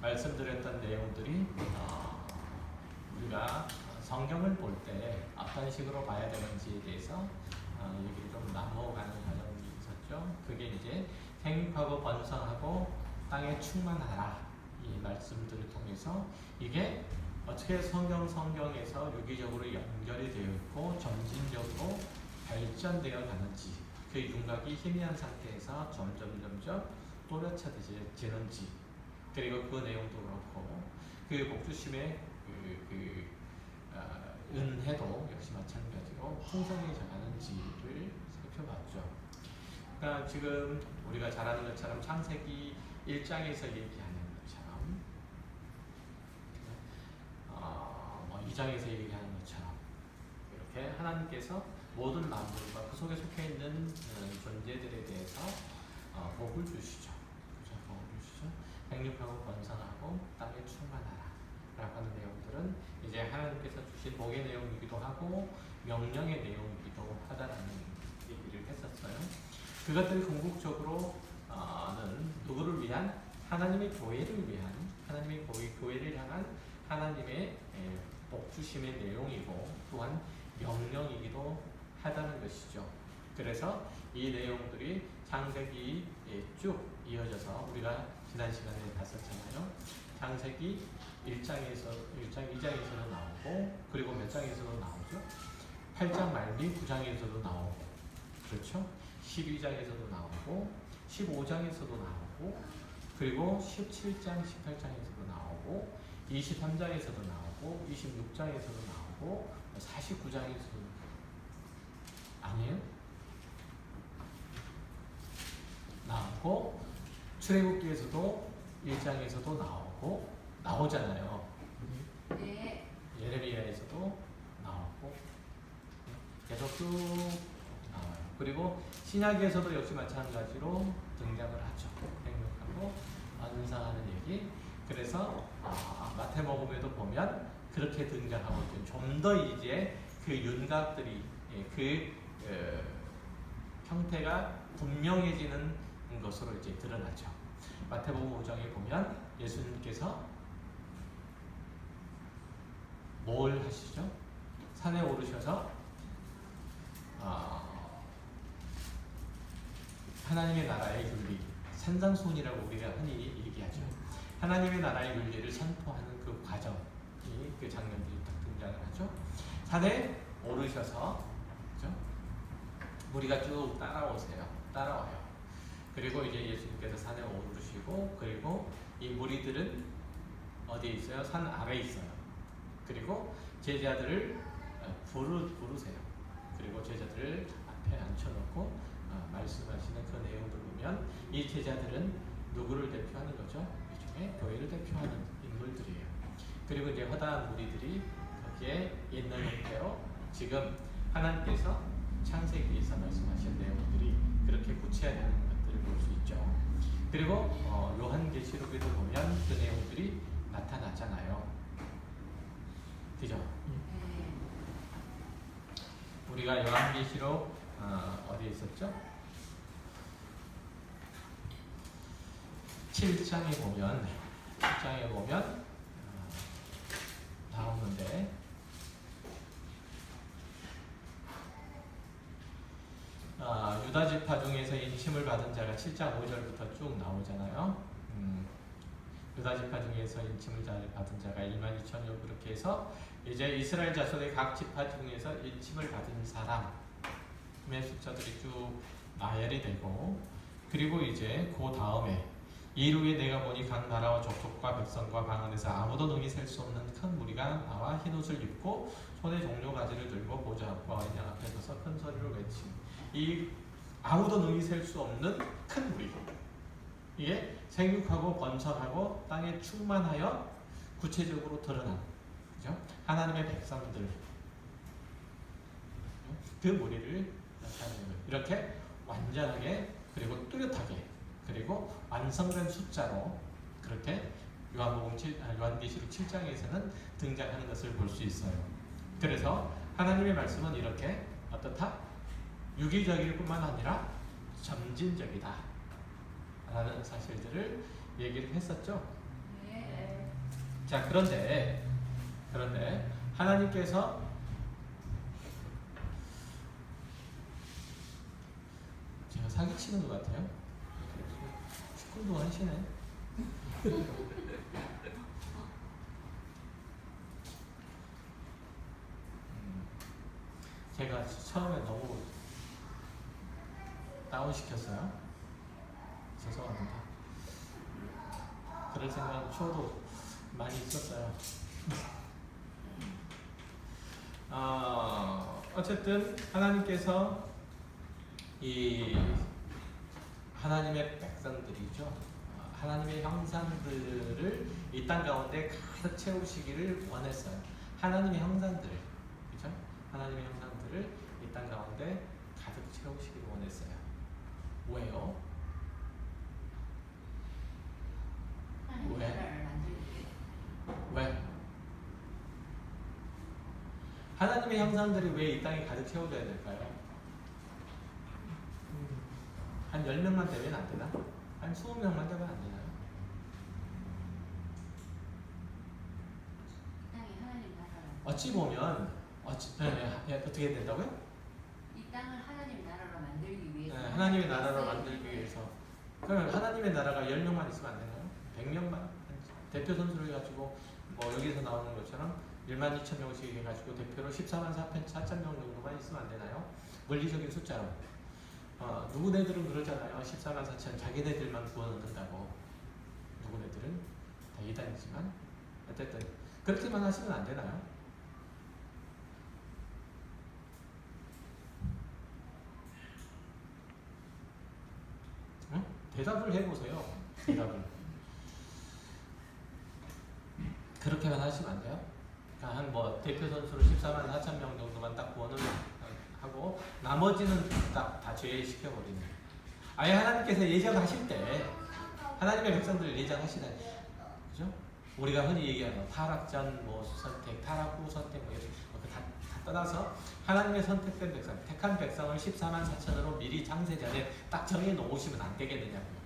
말씀드렸던 내용들이 우리가 성경을 볼 때 어떤 식으로 봐야 되는지에 대해서 얘기를 좀 나눠가는 과정이 있었죠. 그게 이제 생육하고 번성하고 땅에 충만하라 이 말씀들을 통해서 이게 어떻게 성경에서 유기적으로 연결이 되어 있고 점진적으로 발전되어 가는지 그 윤곽이 희미한 상태에서 점점 또렷해지는지 그리고 그 내용도 그렇고 그 복주심의 은혜도 역시 마찬가지로 풍성해져 가는지를 살펴봤죠. 그러니까 지금 우리가 잘 아는 것처럼 창세기 1장에서 얘기하는 것처럼 2장에서 얘기하는 것처럼 이렇게 하나님께서 모든 만물과 그 속에 속해 있는 존재들에 대해서 복을 주시죠. 그렇죠? 복을 주시죠. 생육하고 번성하고 땅에 충만하라 라고 하는 내용들은 이제 하나님께서 주신 복의 내용이기도 하고 명령의 내용이기도 하다라는 얘기를 했었어요. 그것들이 궁극적으로는 누구를 위한? 하나님의 교회를 위한 하나님의 교회를 향한 하나님의 복주심의 내용이고 또한 명령이기도 하다는 것이죠. 그래서 이 내용들이 창세기에 쭉 이어져서 우리가 지난 시간에 봤었잖아요. 창세기 1장, 2장에서도 나오고 그리고 몇 장에서도 나오죠. 8장 말미 9장에서도 나오고 그렇죠. 12장에서도 나오고 15장에서도 나오고 그리고 17장, 18장에서도 나오고 23장에서도 나오고 26장에서도 나오고 49장에서도 아니에요? 나오고 출애굽기에서도 1장에서도 나오잖아요. 네. 예레미야에서도 나오고 계속 쭉 나와요. 그리고 신약에서도 역시 마찬가지로 등장을 하죠. 생육하고 번성하는 얘기. 그래서 마태복음에도 보면 그렇게 등장하고 있죠. 좀 더 이제 그 윤곽들이 형태가 분명해지는 것으로 이제 드러나죠. 마태복음 5장에 보면 예수님께서 뭘 하시죠? 산에 오르셔서 하나님의 나라의 윤리, 산상수훈이라고 우리가 흔히 얘기하죠. 하나님의 나라의 윤리를 선포하는 그 과정이 그 장면들이 딱 등장을 하죠. 산에 오르셔서 그렇죠? 무리가 쭉 따라와요. 그리고 이제 예수님께서 산에 오르시고 그리고 이 무리들은 어디에 있어요? 산 아래에 있어요. 그리고 제자들을 부르세요. 그리고 제자들을 앞에 앉혀놓고 말씀하시는 그 내용들 보면 이 제자들은 누구를 대표하는 거죠? 일종의 교회를 대표하는 인물들이에요. 그리고 이제 허다한 무리들이 거기에 있는 형태로 지금 하나님께서 창세기에서 말씀하신 내용들이 그렇게 구체화되는 것들을 볼 수 있죠. 그리고 요한계시록에도 보면 그 내용들이 나타나잖아요. 그죠? 우리가 요한계시록 어디에 있었죠? 7장에 보면 나오는데 유다 지파 중에서 인침을 받은 자가 7장 5절부터 쭉 나오잖아요. 유다 지파 중에서 인침을 받은 자가 22,000여 그렇게 해서 이제 이스라엘 자손의 각 지파 중에서 인침을 받은 사람의 숫자들이 쭉 나열이 되고 그리고 이제 그 다음에 이후에 내가 보니 각 나라와 족속과 백성과 방 안에서 아무도 능히 셀 수 없는 큰 무리가 나와 흰옷을 입고 손에 종려 가지를 들고 보좌 앞과 어린 양 앞에 서서 큰 소리로 외치니 이 아무도 능히 셀 수 없는 큰 무리 이게 생육하고 번성하고 땅에 충만하여 구체적으로 드러난 그죠? 하나님의 백성들 그 무리를 나타내는 거예요. 이렇게 완전하게 그리고 뚜렷하게 그리고 완성된 숫자로 그렇게 요한계시록 7장에서는 등장하는 것을 볼 수 있어요. 그래서 하나님의 말씀은 이렇게 어떻다? 유기적일 뿐만 아니라 점진적이다 라는 사실들을 얘기를 했었죠. 네. 자, 그런데 하나님께서 제가 사기치는 것 같아요. 축구도 하시네. 제가 처음에 너무 다운시켰어요. 죄송합니다. 그럴 생각은 저도 많이 있었어요. 어쨌든 하나님께서 이 하나님의 백성들이죠. 하나님의 형상들을 이 땅 가운데 가득 채우시기를 원했어요. 하나님의 형상들, 그렇죠? 하나님의 형상들을 이 땅 가운데 가득 채우시기를 원했어요. 왜요? 왜? 하나님의 형상들이 왜 이 땅에 가득 채워져야 될까요? 한 10명만 되면 안 되나? 한 20명만 되면 안 되나요? 어찌 보면 어떻게 된다고요? 이 땅을 하나님 나라로 만들기 위해서. 네, 하나님의 나라로 만들기 위해서. 그러면 하나님의 나라가 10명만 있으면 안 되나요? 100명만? 대표 선수를 해가지고 뭐 여기서 나오는 것처럼 1만 2천 명씩 해가지고 대표로 14만 4천 명 정도만 있으면 안 되나요? 물리적인 숫자로. 누구네들은 그러잖아요. 14만 4천 자기네들만 구원받는다고. 누구네들은 다 이단이지만 어쨌든 그렇게만 하시면 안 되나요? 응? 대답을 해보세요. 대답을. 그렇게만 하시면 안 돼요? 한 뭐 대표 선수로 14만 4천 명 정도만 딱 구원을 하고 나머지는 다 제외시켜버리는. 아예 하나님께서 예정하실 때 하나님의 백성들을 예정하시다. 그죠? 우리가 흔히 얘기하는 타락전 뭐 선택, 타락 후 선택 뭐 이렇게 다 떠나서 하나님의 선택된 백성, 택한 백성을 14만 4천으로 미리 장세 전에 딱 정해 놓으시면 안 되겠느냐고요.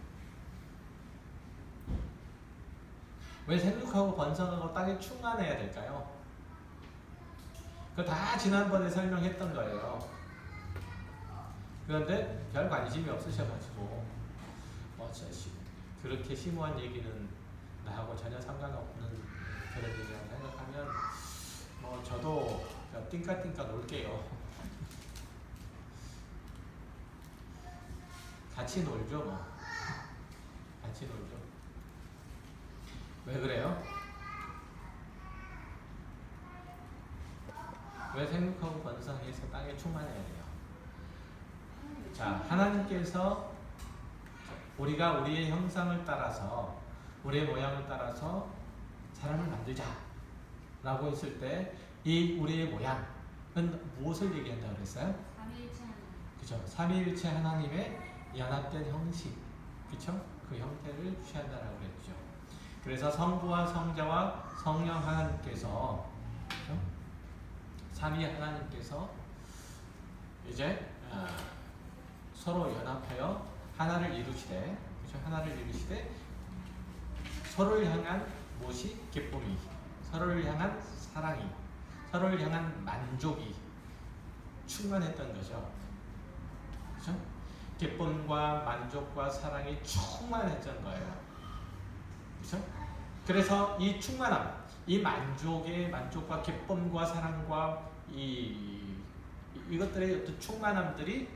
왜 생육하고 번성하고 땅에 충만해야 될까요? 그거 다 지난번에 설명했던 거예요. 그런데 별 관심이 없으셔가지고 그렇게 심오한 얘기는 나하고 전혀 상관없는 그런 얘기라고 생각하면 뭐 저도 띵까띵까 놀게요. 같이 놀죠 뭐. 같이 놀죠. 왜 그래요? 왜 생육하고 번성해서 땅에 충만해야 돼요? 자, 하나님께서 우리가 우리의 형상을 따라서 우리의 모양을 따라서 사람을 만들자 라고 했을 때 이 우리의 모양은 무엇을 얘기한다고 그랬어요? 그죠? 삼위일체 하나님의 연합된 형식, 그쵸? 그 형태를 취한다라고 그랬죠. 그래서 성부와 성자와 성령 하나님께서, 그쵸? 삼위 하나님께서 이제 서로 연합하여 하나를 이루시되, 그쵸? 하나를 이루시되 서로를 향한 무엇이 기쁨이, 서로를 향한 사랑이, 서로를 향한 만족이 충만했던 거죠. 그죠? 기쁨과 만족과 사랑이 충만했던 거예요. 그죠? 그래서 이 충만함, 이 만족과 기쁨과 사랑과 이것들의 어떤 충만함들이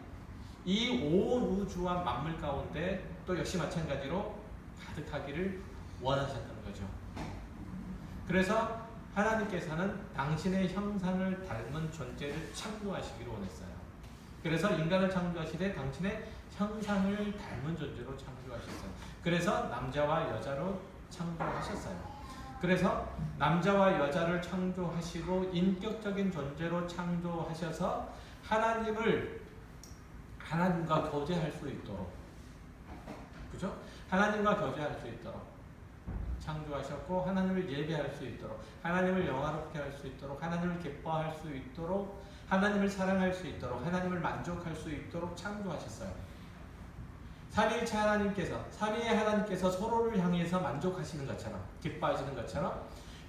이 온 우주와 만물 가운데 또 역시 마찬가지로 가득하기를 원하셨던 거죠. 그래서 하나님께서는 당신의 형상을 닮은 존재를 창조하시기를 원했어요. 그래서 인간을 창조하시되 당신의 형상을 닮은 존재로 창조하셨어요. 그래서 남자와 여자로 창조하셨어요. 그래서 남자와 여자를 창조하시고 인격적인 존재로 창조하셔서 하나님과 교제할 수 있도록, 그죠? 하나님과 교제할 수 있도록 창조하셨고, 하나님을 예배할 수 있도록, 하나님을 영화롭게 할 수 있도록, 하나님을 기뻐할 수 있도록, 하나님을 사랑할 수 있도록, 하나님을 만족할 수 있도록 창조하셨어요. 삼위의 하나님께서 서로를 향해서 만족하시는 것처럼, 기뻐하시는 것처럼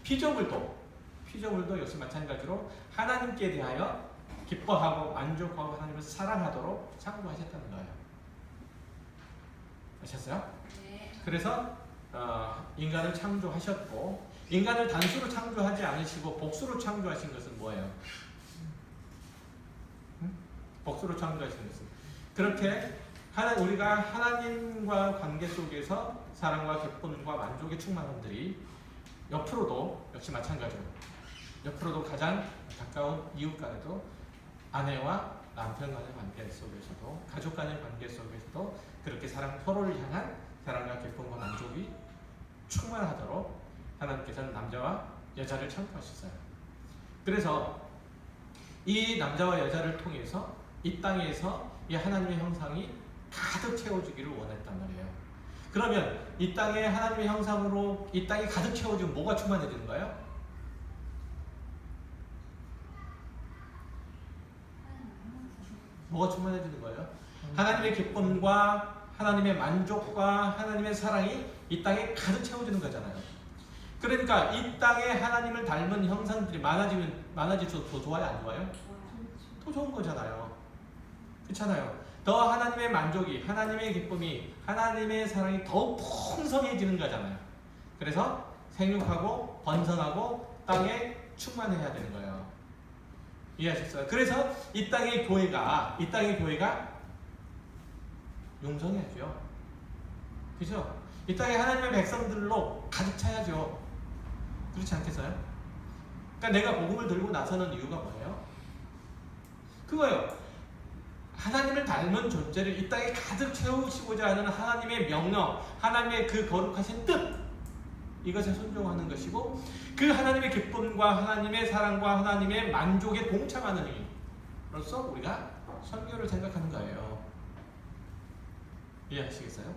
피조물도 역시 마찬가지로 하나님께 대하여 기뻐하고 만족하고 하나님을 사랑하도록 창조하셨다는 거예요. 아셨어요? 네. 그래서 인간을 창조하셨고, 인간을 단수로 창조하지 않으시고 복수로 창조하신 것은 뭐예요? 복수로 창조하신 것은 그렇게 우리가 하나님과 관계 속에서 사랑과 기쁨과 만족의 충만함들이 옆으로도 역시 마찬가지로, 옆으로도 가장 가까운 이웃 간에도, 아내와 남편 간의 관계 속에서도, 가족 간의 관계 속에서도 그렇게 서로를 향한 사랑과 기쁨과 만족이 충만하도록 하나님께서는 남자와 여자를 창조하셨어요. 그래서 이 남자와 여자를 통해서 이 땅에서 이 하나님의 형상이 가득 채워주기를 원했단 말이에요. 그러면 이 땅에 하나님의 형상으로 이 땅이 가득 채워지면 뭐가 충만해지는 거예요? 뭐가 충만해지는 거예요? 하나님의 기쁨과 하나님의 만족과 하나님의 사랑이 이 땅에 가득 채워지는 거잖아요. 그러니까 이 땅에 하나님을 닮은 형상들이 많아질수록 더 좋아요, 안 좋아요? 더 좋은 거잖아요. 그렇잖아요. 더 하나님의 만족이, 하나님의 기쁨이, 하나님의 사랑이 더 풍성해지는 거잖아요. 그래서 생육하고 번성하고 땅에 충만해야 되는 거예요. 이해하셨어요? 그래서 이 땅의 교회가 용성해야죠. 그죠? 이 땅에 하나님의 백성들로 가득 차야죠. 그렇지 않겠어요? 그러니까 내가 복음을 들고 나서는 이유가 뭐예요? 그거예요. 하나님을 닮은 존재를 이 땅에 가득 채우시고자 하는 하나님의 명령, 하나님의 그 거룩하신 뜻, 이것에 순종하는 것이고, 그 하나님의 기쁨과 하나님의 사랑과 하나님의 만족에 동참하는 이로써 우리가 선교를 생각하는 거예요. 이해하시겠어요?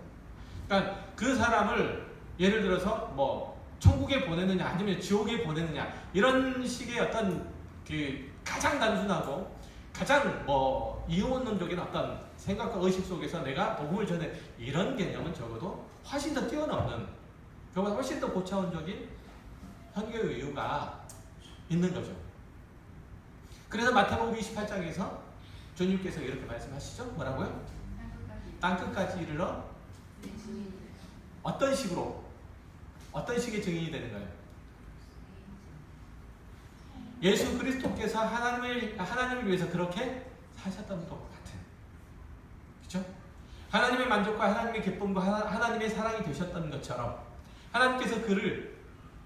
그러니까 그 사람을 예를 들어서 뭐 천국에 보내느냐 아니면 지옥에 보내느냐, 이런 식의 어떤 그 가장 단순하고 가장 뭐 이원론적인 어떤 생각과 의식 속에서 내가 복음을 전해, 이런 개념은 적어도 훨씬 더 뛰어넘는, 그보다 훨씬 더 고차원적인 선교의 이유가 있는 거죠. 그래서 마태복음 28장에서 주님께서 이렇게 말씀하시죠. 뭐라고요? 땅끝까지 이르러 어떤 식의 증인이 되는 거예요? 예수 그리스도께서 하나님을 위해서 그렇게 사셨던 것 같은, 그렇죠? 하나님의 만족과 하나님의 기쁨과 하나님의 사랑이 되셨던 것처럼 하나님께서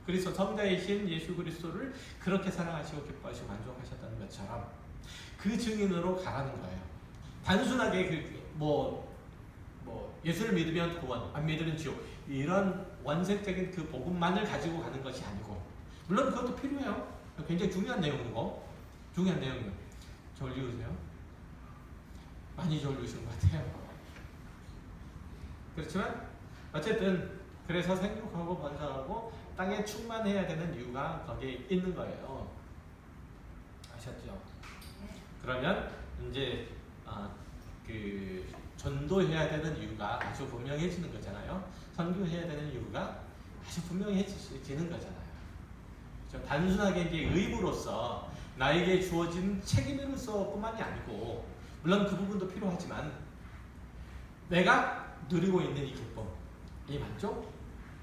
그리스도 성자이신 예수 그리스도를 그렇게 사랑하시고 기뻐하시고 만족하셨던 것처럼 그 증인으로 가라는 거예요. 단순하게 예수를 믿으면 구원, 안 믿으면 지옥, 이런 원색적인 그 복음만을 가지고 가는 것이 아니고, 물론 그것도 필요해요. 굉장히 중요한 내용이고, 졸리우세요? 많이 졸리우신 것 같아요. 그렇지만 어쨌든 그래서 생육하고 번성하고 땅에 충만해야 되는 이유가 거기에 있는 거예요. 아셨죠? 그러면 이제 그 전도해야 되는 이유가 아주 분명해지는 거잖아요. 선교해야 되는 이유가 아주 분명해지는 거잖아요. 그렇죠? 단순하게 이제 의무로서 나에게 주어진 책임으로서 뿐만이 아니고, 물론 그 부분도 필요하지만 내가 누리고 있는 이 기쁨, 이 만족,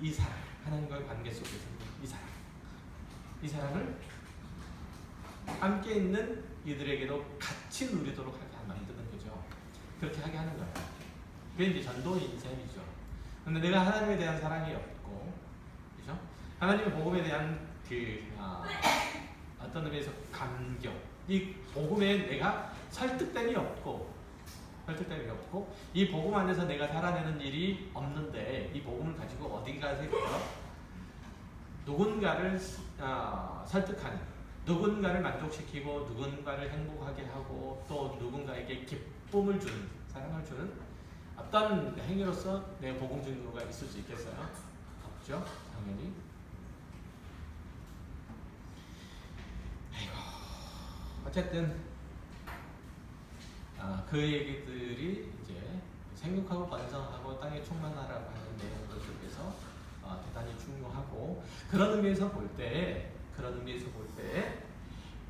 이 사랑, 하나님과의 관계 속에서 이 사랑을 함께 있는 이들에게도 같이 누리도록 하게 만드는 거죠. 그렇게 하게 하는 거예요. 그게 이제 전도인 셈이죠. 근데 내가 하나님에 대한 사랑이 없고, 그죠? 하나님의 복음에 대한 어떤 의미에서 감격, 이 복음에 내가 설득됨이 없고, 이 복음 안에서 내가 살아내는 일이 없는데, 이 복음을 가지고 어디 가서 누군가를 설득하는, 누군가를 만족시키고 누군가를 행복하게 하고 또 누군가에게 기쁨을 주는, 사랑을 주는 어떤 행위로서 내 복음 증거가 있을 수 있겠어요? 없죠? 당연히. 어쨌든 그 얘기들이 이제 생육하고 번성하고 땅에 충만하라고 하는 내용들 속에서 대단히 대단히 중요하고 그런 의미에서 볼 때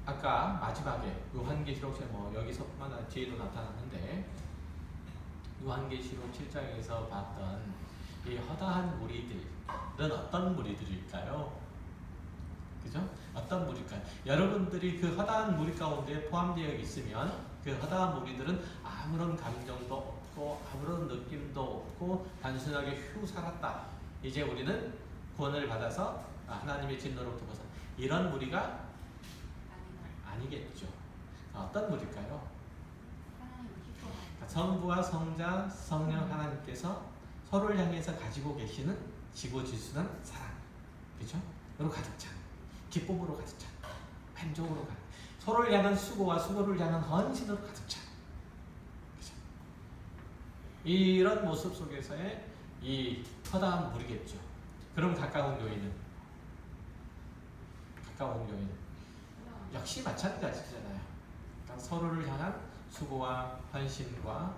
아까 마지막에 요한계시록 뭐 여기서뿐만 아니라 뒤에도 나타나는데 요한계시록 7장에서 봤던 이 허다한 무리들은 어떤 무리들일까요? 그죠? 어떤 무리일까요? 여러분들이 그 허다한 무리 가운데 포함되어 있으면 그 허다한 무리들은 아무런 감정도 없고 아무런 느낌도 없고 단순하게 휴 살았다. 이제 우리는 구원을 받아서 하나님의 진노로부터 벗어 이런 무리가 아니겠죠. 어떤 무리일까요? 성부와 성자, 성령 하나님께서 서로를 향해서 가지고 계시는 지고지순한 사랑, 그죠? 으로 가득 찬, 기쁨으로 가득 찬, 만족으로 가득, 서로를 향한 수고와 수고를 향한 헌신으로 가득 찬, 그죠? 이런 모습 속에서의 이 허다한 무리겠죠. 그럼 가까운 교회는 역시 마찬가지잖아요. 그러니까 서로를 향한 수고와 헌신과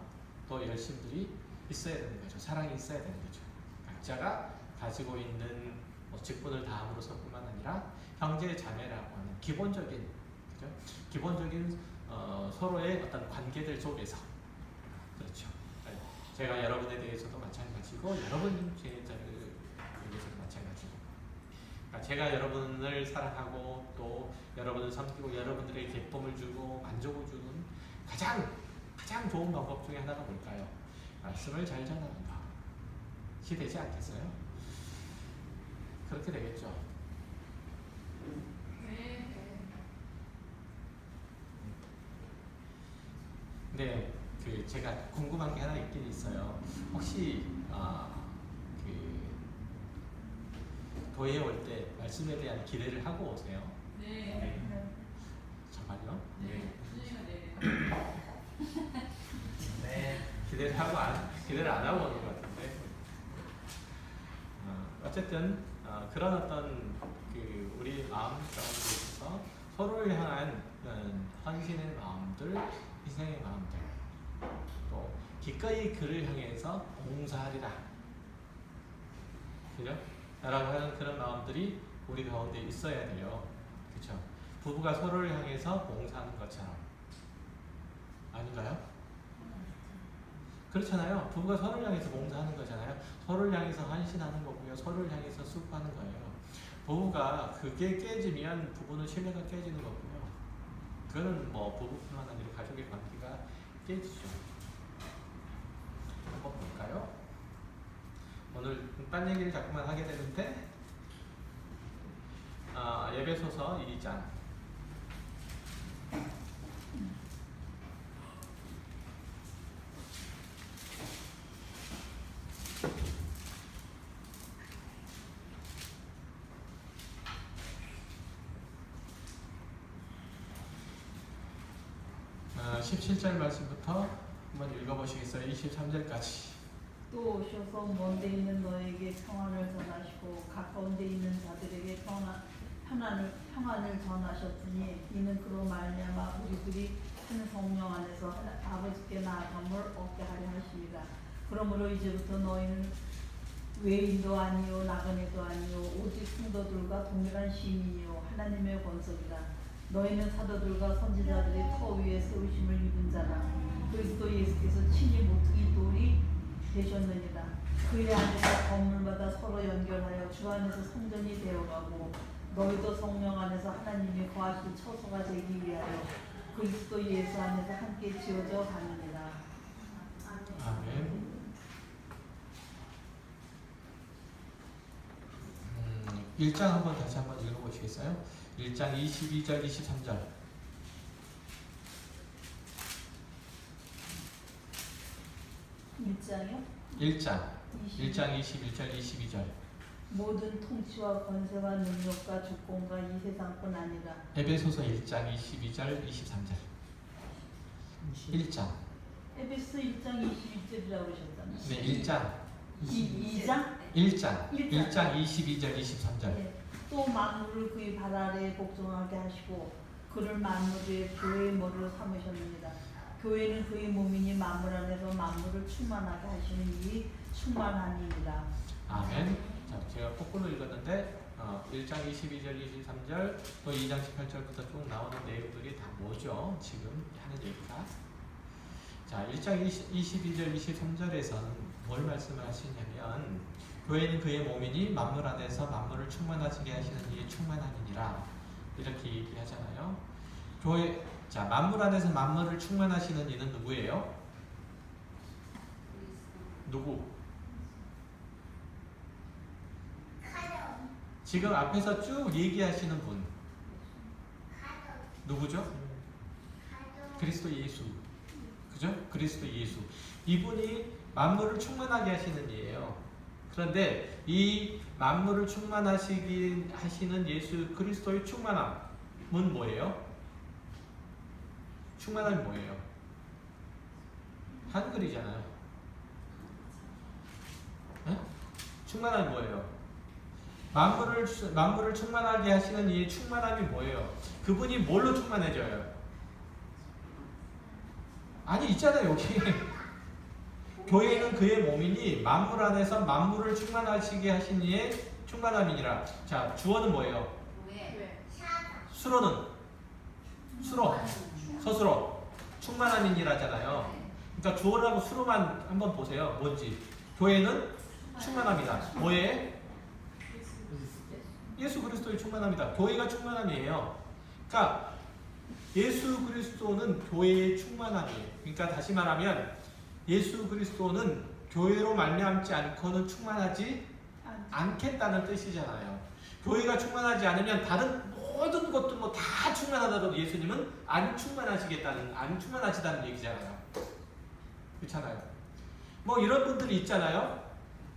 또 열심들이 있어야 되는 거죠. 사랑이 있어야 되는 거죠. 각자가 가지고 있는 직분을 다함으로써뿐만 아니라 형제 자매라고 하는 기본적인 그죠? 기본적인 서로의 어떤 관계들 속에서 그렇죠. 제가 여러분에 대해서도 마찬가지고 여러분 제 대해서도 마찬가지고. 그러니까 제가 여러분을 사랑하고 또 여러분을 섬기고 여러분들에게 기쁨을 주고 만족을 주는 가장 좋은 방법 중에 하나가 뭘까요? 말씀을 잘 전하는 것이 되지 않겠어요? 그렇게 되겠죠. 네, 제가 궁금한 게 하나 있긴 있어요. 혹시 교회에 올 때 말씀에 대한 기대를 하고 오세요? 네. 정말요? 네. 네. 기대를 안 하고 오는 것 같은데. 어쨌든 그런 어떤 우리 마음 가운데 있어서 서로를 향한 헌신의 마음들, 희생의 마음들, 또 기꺼이 그를 향해서 봉사하리라, 그죠? 라고 하는 그런 마음들이 우리 가운데 있어야 돼요. 그렇죠? 부부가 서로를 향해서 봉사하는 것처럼 아닌가요? 그렇잖아요. 부부가 서로를 향해서 봉사하는 거잖아요. 서로를 향해서 헌신하는 거고요. 서로를 향해서 수고하는 거예요. 부부가 그게 깨지면 부부는 신뢰가 깨지는 거고요. 그거는 뭐 부부뿐만 아니라 가족의 관계가 깨지죠. 한번 볼까요? 오늘 딴 얘기를 자꾸만 하게 되는데 에베소서 2장 17절 말씀부터 한번 읽어보시겠어요? 23절까지. 또 오셔서 먼데 있는 너에게 평안을 전하시고 가까운 데 있는 자들에게 평안을 전하셨으니 이는 그로 말미암아 우리들이 한 성령 안에서 아버지께 나아감을 얻게 하려 하십니다. 그러므로 이제부터 너희는 외인도 아니요 나그네도 아니요 오직 성도들과 동일한 시민이요 하나님의 권속이다. 너희는 사도들과 선지자들의 터 위에 세우심을 입은 자라. 그리스도 예수께서 친히 모퉁이 돌이 되셨느니라. 그의 안에서 건물마다 서로 연결하여 주 안에서 성전이 되어가고 너희도 성령 안에서 하나님이 거하실 처소가 되기 위하여 그리스도 예수 안에서 함께 지어져 가느니라. 아멘. 1장 한번 다시 한번 읽어보시겠어요? 1장 22절 23절. 1장 21절 22절. 모든 통치와 권세와 능력과 주권과 이 세상뿐 아니라 에베소서 1장 22절 23절. 1장. 에베소 1장 22절이라고 하셨잖아요. 네, 1장. 2장? 1장 22절 23절. 네. 또 만물을 그의 발 아래에 복종하게 하시고 그를 만물 위에 교회의 머리로 삼으셨느니라. 교회는 그의 몸이니 만물 안에서 만물을 충만하게 하시는 이 충만함이니라. 아멘. 자, 제가 거꾸로 원문으로 읽었는데 1장 22절, 23절, 또 2장 18절부터 쭉 나오는 내용들이 다 뭐죠? 지금 하는 얘기가. 자, 1장 22절, 23절에서는 뭘 말씀을 하시냐면 교회는 그의 몸이니 만물 안에서 만물을 충만하시게 하시는 이의 충만함이니라 이렇게 얘기하잖아요. 교회, 자, 만물 안에서 만물을 충만하시는 이는 누구예요? 누구? 지금 앞에서 쭉 얘기하시는 분 누구죠? 그리스도 예수. 그죠? 그리스도 예수. 이분이 만물을 충만하게 하시는 이에요. 그런데 이 만물을 충만하시긴 하시는 예수 그리스도의 충만함은 뭐예요? 충만함이 뭐예요? 한글이잖아요. 네? 충만함이 뭐예요? 만물을 충만하게 하시는 이 충만함이 뭐예요? 그분이 뭘로 충만해져요? 아니 있잖아요 여기. 교회는 그의 몸이니 만물 안에서 만물을 충만하시게 하신 이의 충만함이니라. 자, 주어는 뭐예요? 수로는? 수로, 서술어 충만함이니라잖아요. 그러니까 주어라고 수로만 한번 보세요. 뭔지. 교회는 충만합니다. 뭐에? 예수 그리스도의 충만함이다. 교회가 충만함이에요. 그러니까 예수 그리스도는 교회의 충만함이에요. 그러니까 다시 말하면 예수 그리스도는 교회로 말미암지 않고는 충만하지 않겠다는 뜻이잖아요. 교회가 충만하지 않으면 다른 모든 것도 뭐 다 충만하더라도 예수님은 안 충만하시다는 얘기잖아요. 그렇잖아요. 뭐 이런 분들이 있잖아요.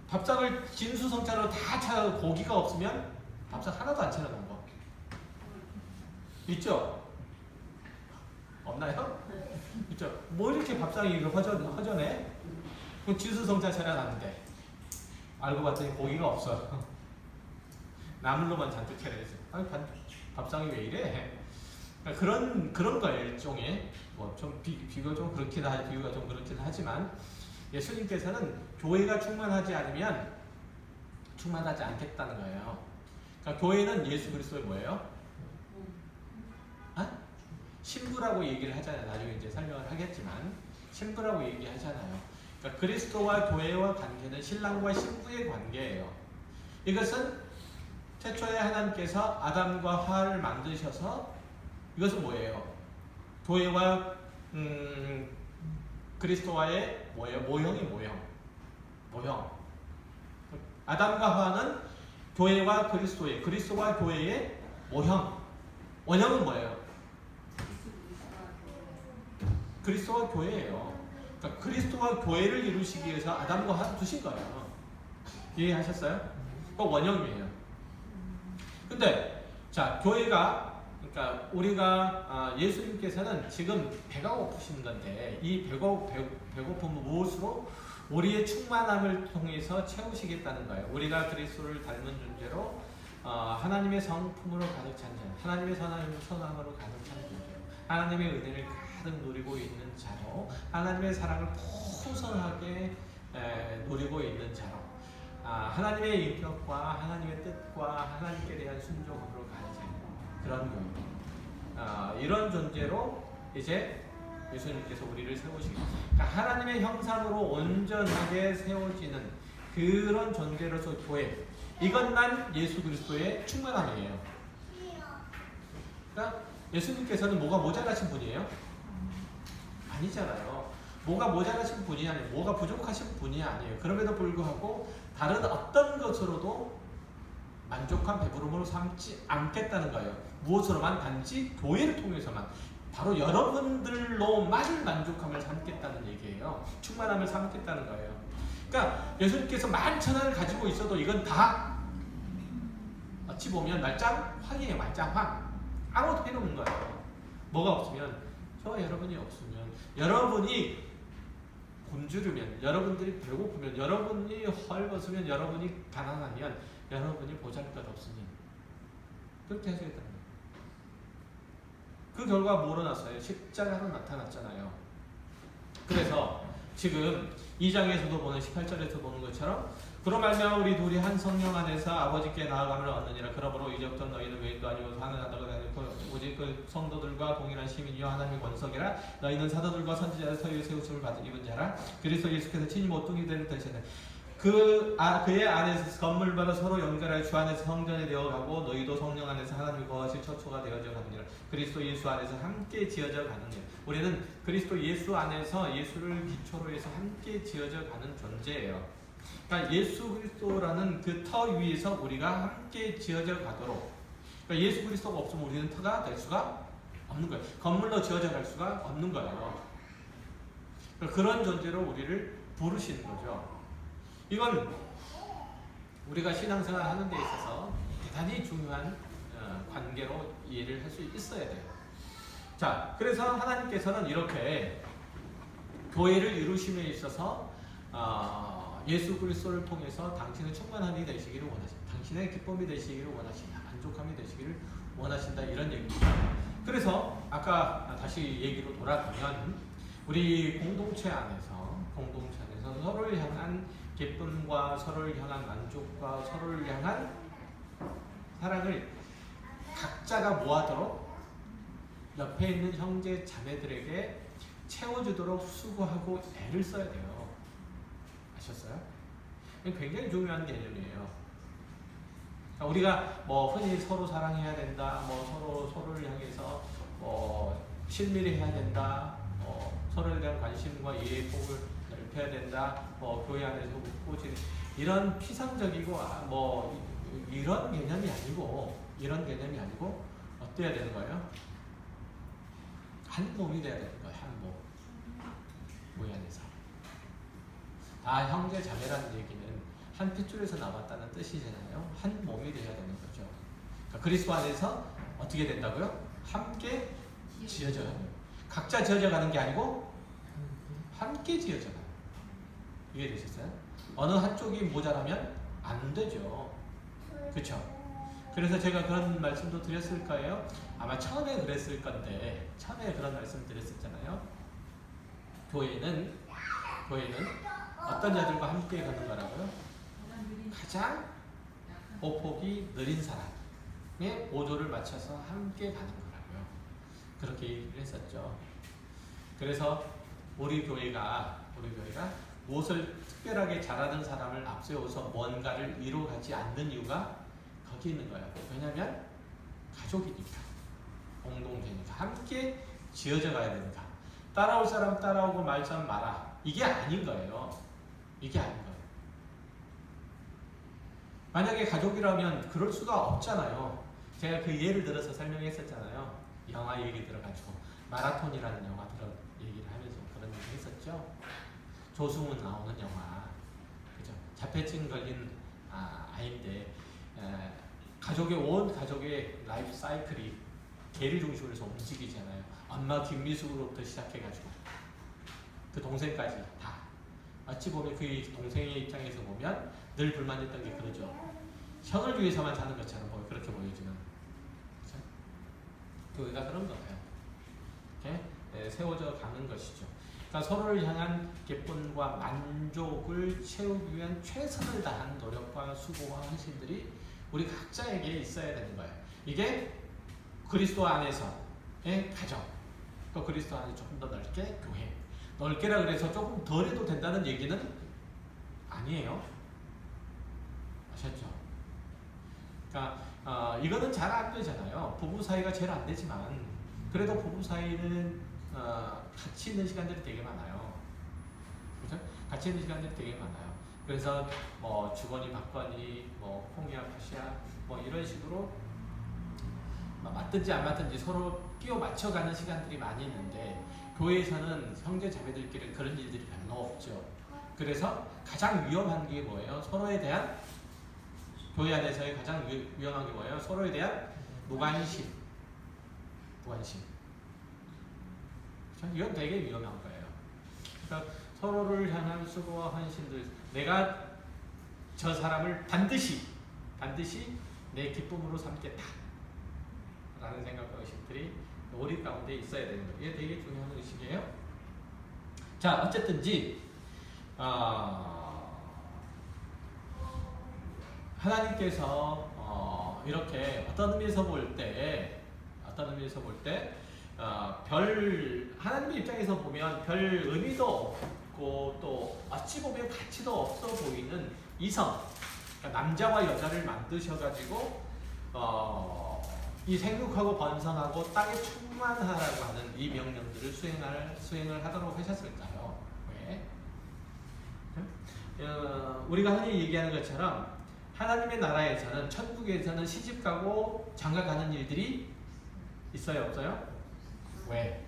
밥상을 진수성찬으로 다 차려도 고기가 없으면 밥상 하나도 안 차려놓은 거 있죠? 없나요? 있죠? 뭐 이렇게 밥상이 허전해? 진수성찬 차려놨는데 알고 봤더니 고기가 없어. 나물로만 잔뜩 차려있어. 아니 밥상이 왜 이래? 그러니까 그런 거예요. 일종의 뭐 좀 비교가 좀 그렇긴 하지만 예수님께서는 교회가 충만하지 않으면 충만하지 않겠다는 거예요. 그러니까 교회는 예수 그리스도의 뭐예요? 신부라고 얘기를 하잖아요. 나중에 이제 설명을 하겠지만 신부라고 얘기하잖아요. 그러니까 그리스도와 교회와 관계는 신랑과 신부의 관계예요. 이것은 최초에 하나님께서 아담과 하와를 만드셔서 이것은 뭐예요? 교회와 그리스도와의 뭐예요? 모형. 아담과 하와는 교회와 그리스도와 교회의 모형. 원형은 뭐예요? 그리스도와 교회예요. 그러니까 그리스도와 교회를 이루시기 위해서 아담과 하와를 두신 거예요. 이해하셨어요? 그 원형이에요. 근데 자, 교회가 그러니까 우리가 예수님께서는 지금 배가 고프신 건데 이 배고픔은 무엇으로? 우리의 충만함을 통해서 채우시겠다는 거예요. 우리가 그리스도를 닮은 존재로 하나님의 성품으로 가득 찬 자, 하나님의 선함으로 가득 찬 존재로 하나님의 은혜를 가득 누리고 있는 자로 하나님의 사랑을 풍성하게 누리고 있는 자로 하나님의 인격과 하나님의 뜻과 하나님께 대한 순종으로 가는 자 그런 거예요. 이런 존재로 이제 예수님께서 우리를 세우시고 그러니까 하나님의 형상으로 온전하게 세워지는 그런 존재로서 교회 이건 난 예수 그리스도의 충만함이에요. 그러니까 예수님께서는 뭐가 모자라신 분이에요? 아니잖아요. 뭐가 모자라신 분이 아니에요. 뭐가 부족하신 분이 아니에요. 그럼에도 불구하고 다른 어떤 것으로도 만족한 배부름으로 삼지 않겠다는 거예요. 무엇으로만? 단지 교회를 통해서만 바로 여러분들로만 만족함을 삼겠다는 얘기예요. 충만함을 삼겠다는 거예요. 그러니까 예수님께서 만천하를 가지고 있어도 이건 다 어찌 보면 말짱황이에요. 말짱황. 아무것도 필요 없는 거예요. 뭐가 없으면 저와 여러분이 없으면 여러분이 굶주리면 여러분들이 배고프면 여러분이 헐벗으면 여러분이 가난하면 여러분이 보잘것 없으니 그렇게 하셔야 됩니다. 그 결과 뭐로 났어요? 십자가로 나타났잖아요. 그래서 지금 2장에서도 보는 18절에서 보는 것처럼 그로 말미암아 우리 둘이 한 성령 안에서 아버지께 나아감을 얻느니라. 그러므로 이제부터 너희는 외인도 아니고 하는 자들도 아니고 오직 그 성도들과 동일한 시민이요 하나님의 권속이라. 너희는 사도들과 선지자의 서유의 세우심을 받은 입은 자라. 그리스도 예수께서 친히 모퉁이 되는 되시네. 그의 안에서 건물마다 서로 연결하여 주 안에서 성전이 되어가고 너희도 성령 안에서 하나님이 거하실 처소가 되어져 가느니라. 그리스도 예수 안에서 함께 지어져 가느니라. 우리는 그리스도 예수 안에서 예수를 기초로 해서 함께 지어져 가는 존재예요. 그러니까 예수 그리스도라는 그 터 위에서 우리가 함께 지어져 가도록, 그러니까 예수 그리스도가 없으면 우리는 터가 될 수가 없는 거예요. 건물로 지어져 갈 수가 없는 거예요. 그러니까 그런 존재로 우리를 부르시는 거죠. 이건 우리가 신앙생활 하는 데 있어서 대단히 중요한 관계로 이해를 할 수 있어야 돼요. 자, 그래서 하나님께서는 이렇게 교회를 이루심에 있어서 예수 그리스도를 통해서 당신의 충만함이 되시기를 원하신다. 당신의 기쁨이 되시기를 원하신다. 만족함이 되시기를 원하신다. 이런 얘기죠. 그래서 아까 다시 얘기로 돌아가면 우리 공동체 안에서 서로를 향한 기쁨과 서로를 향한 만족과 서로를 향한 사랑을 각자가 모아도록 옆에 있는 형제 자매들에게 채워주도록 수고하고 애를 써야 돼요. 아셨어요? 굉장히 중요한 개념이에요. 우리가 뭐 흔히 서로 사랑해야 된다, 뭐 서로를 향해서 친밀해야 된다, 서로에 대한 관심과 이해의 폭을 넓혀야 된다, 교회 안에서 꾸짖는 이런 피상적이고 이런 개념이 아니고 어때야 되는 거예요? 한 몸이 돼야 되는 거예요. 한 몸. 교회 안에서. 형제 자매라는 얘기는 한 핏줄에서 나왔다는 뜻이잖아요. 한 몸이 되어야 되는 거죠. 그러니까 그리스도 안에서 어떻게 된다고요? 함께 지어져요. 각자 지어져 가는 게 아니고 함께 지어져 가요. 이해되셨어요? 어느 한쪽이 모자라면 안 되죠. 그렇죠? 그래서 제가 그런 말씀도 드렸을 거예요. 아마 처음에 그랬을 건데, 처음에 그런 말씀 드렸었잖아요. 교회는 어떤 자들과 함께 가는 거라고요? 가장 보폭이 느린 사람의 보조를 맞춰서 함께 가는 거라고요. 그렇게 얘기를 했었죠. 그래서 우리 교회가 무엇을 특별하게 잘하는 사람을 앞세워서 뭔가를 이루어가지 않는 이유가 거기 있는 거예요. 왜냐하면 가족이니까, 공동체니까, 함께 지어져 가야 되니까. 따라올 사람 따라오고 말지 마라. 이게 아닌 거예요. 만약에 가족이라면 그럴 수가 없잖아요. 제가 그 예를 들어서 설명했었잖아요. 영화 얘기 들어가지고 마라톤이라는 영화 얘기를 하면서 그런 얘기 했었죠. 조승우 나오는 영화, 그죠? 자폐증 걸린 아이인데 온 가족의 라이프 사이클이 걔를 중심으로 해서 움직이잖아요. 엄마 김미숙으로부터 시작해가지고 그 동생까지 다. 어찌 보면 그 동생의 입장에서 보면 늘 불만했던 게 그러죠. 형을 위해서만 사는 것처럼 그렇게 보여지는. 그렇죠? 교회가 그런 거예요. 이렇게 세워져 가는 것이죠. 그러니까 서로를 향한 기쁨과 만족을 채우기 위한 최선을 다한 노력과 수고와 헌신들이 우리 각자에게 있어야 되는 거예요. 이게 그리스도 안에서의 가정, 또 그리스도 안에 조금 더 넓게 교회. 넓게라 그래서 조금 덜 해도 된다는 얘기는 아니에요. 아셨죠? 그러니까 이거는 잘 안 되잖아요. 부부 사이가 제일 안 되지만 그래도 부부 사이는 같이 있는 시간들이 되게 많아요. 그렇죠? 같이 있는 시간들이 되게 많아요. 그래서 주거니 받거니 콩이야 팥이야 이런 식으로 맞든지 안 맞든지 서로 끼워 맞춰가는 시간들이 많이 있는데 교회에서는 형제 자매들끼리 그런 일들이 별로 없죠. 그래서 가장 위험한 게 뭐예요? 서로에 대한, 교회 안에서의 가장 위험한 게 뭐예요? 서로에 대한 무관심. 이건 되게 위험한 거예요. 그러니까 서로를 향한 수고와 헌신들, 내가 저 사람을 반드시 내 기쁨으로 삼겠다 라는 생각과 의식들이 우리 가운데 있어야 되는 거예요. 이게 되게 중요한 의식이에요. 자, 어쨌든지 하나님께서 이렇게 어떤 의미에서 볼 때, 하나님의 입장에서 보면 별 의미도 없고 또 어찌 보면 가치도 없어 보이는 이성, 그러니까 남자와 여자를 만드셔가지고 이 생육하고 번성하고 땅에 충만하라고 하는 이 명령들을 수행을 하도록 하셨을까요? 왜? 우리가 흔히 얘기하는 것처럼 하나님의 나라에서는, 천국에서는 시집가고 장가가는 일들이 있어요, 없어요? 왜?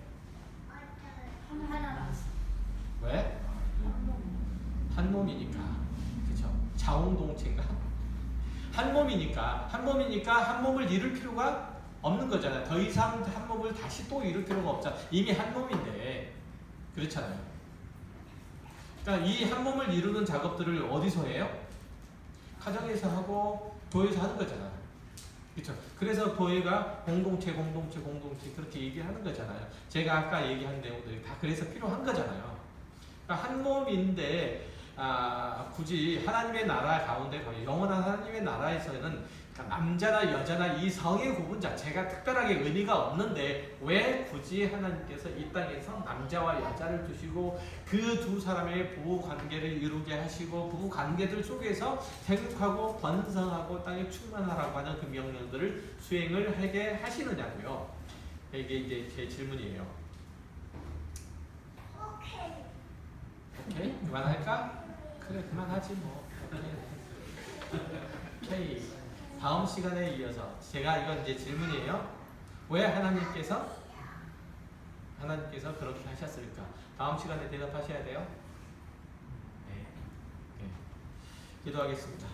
하나만. 왜? 한 몸이니까. 그죠? 자웅동체인가? 한 몸이니까 한 몸을 이룰 필요가 없는 거잖아요. 더 이상 한 몸을 다시 또 이룰 필요가 없잖아. 이미 한 몸인데. 그렇잖아요. 그러니까 이 한 몸을 이루는 작업들을 어디서 해요? 가정에서 하고 교회에서 하는 거잖아요. 그렇죠? 그래서 교회가 공동체 그렇게 얘기하는 거잖아요. 제가 아까 얘기한 내용들이 다 그래서 필요한 거잖아요. 그러니까 한 몸인데 굳이 하나님의 나라 가운데, 영원한 하나님의 나라에서는 남자나 여자나 이 성의 구분 자체가 특별하게 의미가 없는데 왜 굳이 하나님께서 이 땅에서 남자와 여자를 두시고 그 두 사람의 부부 관계를 이루게 하시고 부부 관계들 속에서 생육하고 번성하고 땅에 충만하라고 하는 그 명령들을 수행을 하게 하시느냐고요. 이게 이제 제 질문이에요. 오케이? 그만할까? 그래, 그만하지 뭐. 오케이. 다음 시간에 이어서 제가 이건 이제 질문이에요. 왜 하나님께서 그렇게 하셨을까? 다음 시간에 대답하셔야 돼요. 네. 기도하겠습니다.